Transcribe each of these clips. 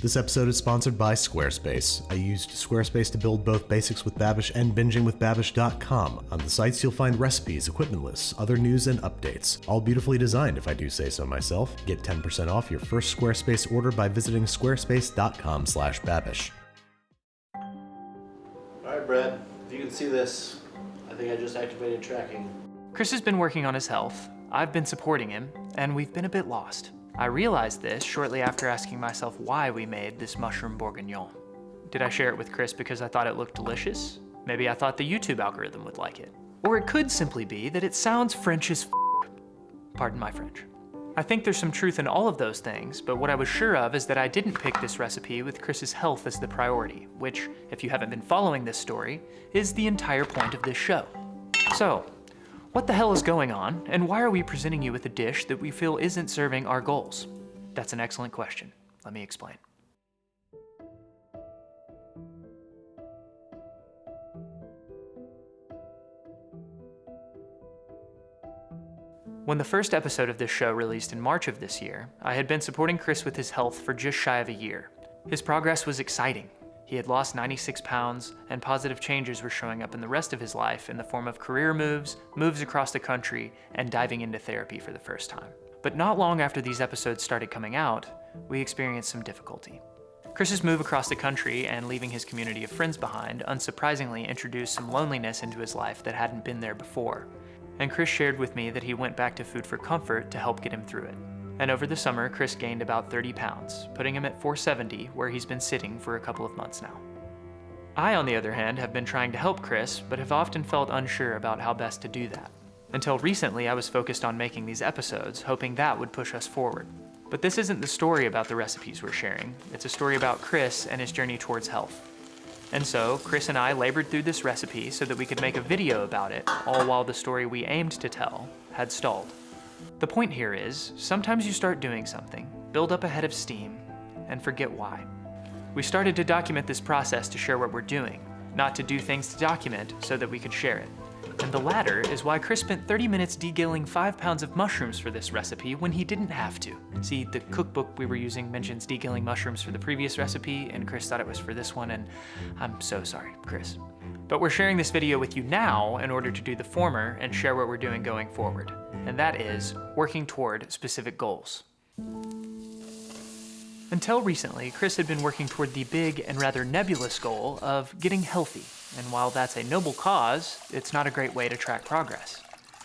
This episode is sponsored by Squarespace. I used Squarespace to build both Basics with Babish and BingingWithBabish.com. On the sites, you'll find recipes, equipment lists, other news, and updates. All beautifully designed, if I do say so myself. Get 10% off your first Squarespace order by visiting squarespace.com/babish. Alright, Brad, if you can see this, I think I just activated tracking. Chris has been working on his health, I've been supporting him, and we've been a bit lost. I realized this shortly after asking myself why we made this mushroom bourguignon. Did I share it with Chris because I thought it looked delicious? Maybe I thought the YouTube algorithm would like it. Or it could simply be that it sounds French as f***. Pardon my French. I think there's some truth in all of those things, but what I was sure of is that I didn't pick this recipe with Chris's health as the priority, which, if you haven't been following this story, is the entire point of this show. So, what the hell is going on, and why are we presenting you with a dish that we feel isn't serving our goals? That's an excellent question. Let me explain. When the first episode of this show released in March of this year, I had been supporting Chris with his health for just shy of a year. His progress was exciting. He had lost 96 pounds, and positive changes were showing up in the rest of his life in the form of career moves, moves across the country, and diving into therapy for the first time. But not long after these episodes started coming out, we experienced some difficulty. Chris's move across the country and leaving his community of friends behind unsurprisingly introduced some loneliness into his life that hadn't been there before. And Chris shared with me that he went back to food for comfort to help get him through it. And over the summer, Chris gained about 30 pounds, putting him at 470, where he's been sitting for a couple of months now. I, on the other hand, have been trying to help Chris, but have often felt unsure about how best to do that. Until recently, I was focused on making these episodes, hoping that would push us forward. But this isn't the story about the recipes we're sharing. It's a story about Chris and his journey towards health. And so, Chris and I labored through this recipe so that we could make a video about it, all while the story we aimed to tell had stalled. The point here is, sometimes you start doing something, build up a head of steam, and forget why. We started to document this process to share what we're doing, not to do things to document so that we could share it. And the latter is why Chris spent 30 minutes degilling 5 pounds of mushrooms for this recipe when he didn't have to. See, the cookbook we were using mentions degilling mushrooms for the previous recipe, and Chris thought it was for this one, and I'm so sorry, Chris. But we're sharing this video with you now in order to do the former and share what we're doing going forward. And that is working toward specific goals. Until recently, Chris had been working toward the big and rather nebulous goal of getting healthy. And while that's a noble cause, it's not a great way to track progress.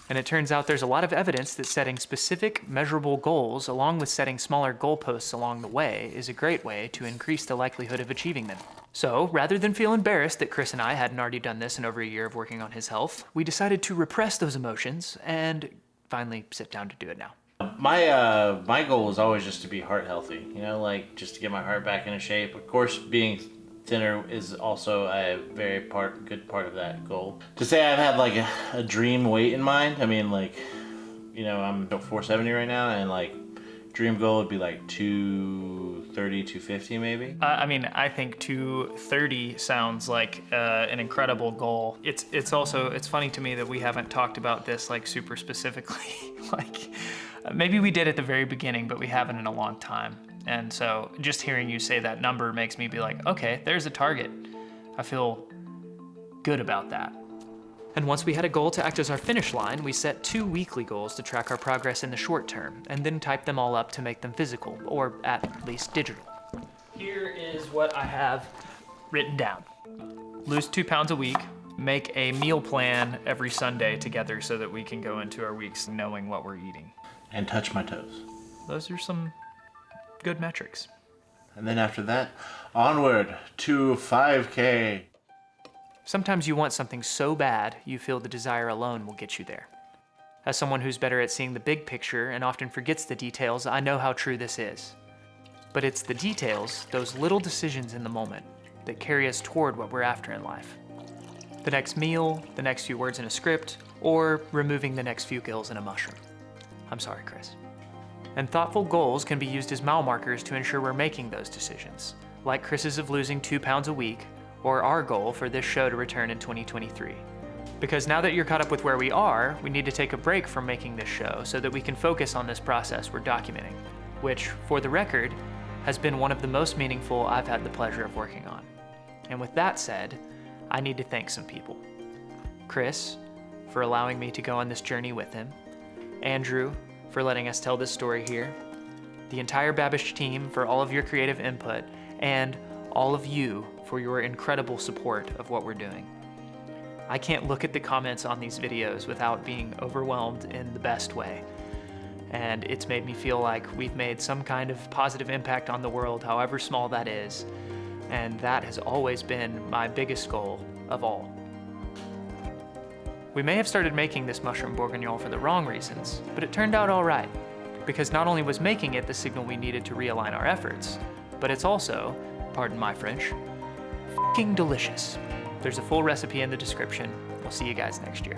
And it turns out there's a lot of evidence that setting specific, measurable goals along with setting smaller goalposts along the way is a great way to increase the likelihood of achieving them. So, rather than feel embarrassed that Chris and I hadn't already done this in over a year of working on his health, we decided to repress those emotions and finally sit down to do it now. My goal is always just to be heart healthy, like just to get my heart back into shape. Of course, being thinner is also a very good part of that goal. To say I've had like a dream weight in mind, I'm about 470 right now, and dream goal would be like 230, 250 maybe. I think 230 sounds like an incredible goal. It's funny to me that we haven't talked about this super specifically. Maybe we did at the very beginning, but we haven't in a long time. And so just hearing you say that number makes me be like, okay, there's a target. I feel good about that. And once we had a goal to act as our finish line, we set 2 weekly goals to track our progress in the short term, and then typed them all up to make them physical, or at least digital. Here is what I have written down. Lose 2 pounds a week, make a meal plan every Sunday together so that we can go into our weeks knowing what we're eating. And touch my toes. Those are some good metrics. And then after that, onward to 5K. Sometimes you want something so bad, you feel the desire alone will get you there. As someone who's better at seeing the big picture and often forgets the details, I know how true this is. But it's the details, those little decisions in the moment, that carry us toward what we're after in life. The next meal, the next few words in a script, or removing the next few gills in a mushroom. I'm sorry, Chris. And thoughtful goals can be used as mile markers to ensure we're making those decisions, like Chris's of losing 2 pounds a week, or our goal for this show to return in 2023. Because now that you're caught up with where we are, we need to take a break from making this show so that we can focus on this process we're documenting, which, for the record, has been one of the most meaningful I've had the pleasure of working on. And with that said, I need to thank some people. Chris, for allowing me to go on this journey with him. Andrew, for letting us tell this story here. The entire Babish team for all of your creative input, and all of you for your incredible support of what we're doing. I can't look at the comments on these videos without being overwhelmed in the best way. And it's made me feel like we've made some kind of positive impact on the world, however small that is. And that has always been my biggest goal of all. We may have started making this mushroom bourguignon for the wrong reasons, but it turned out all right. Because not only was making it the signal we needed to realign our efforts, but it's also, pardon my French, f***ing delicious. There's a full recipe in the description. We'll see you guys next year.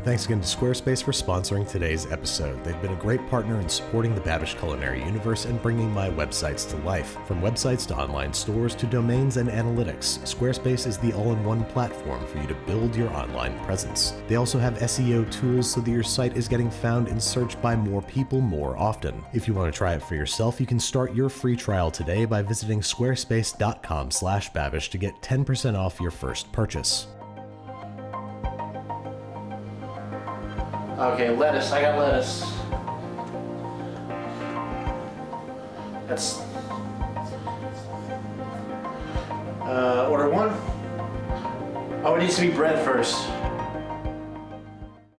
Thanks again to Squarespace for sponsoring today's episode. They've been a great partner in supporting the Babish culinary universe and bringing my websites to life. From websites to online stores to domains and analytics, Squarespace is the all-in-one platform for you to build your online presence. They also have SEO tools so that your site is getting found and searched by more people more often. If you want to try it for yourself, you can start your free trial today by visiting squarespace.com/Babish to get 10% off your first purchase. Okay, lettuce. I got lettuce. That's order one. Oh, it needs to be bread first.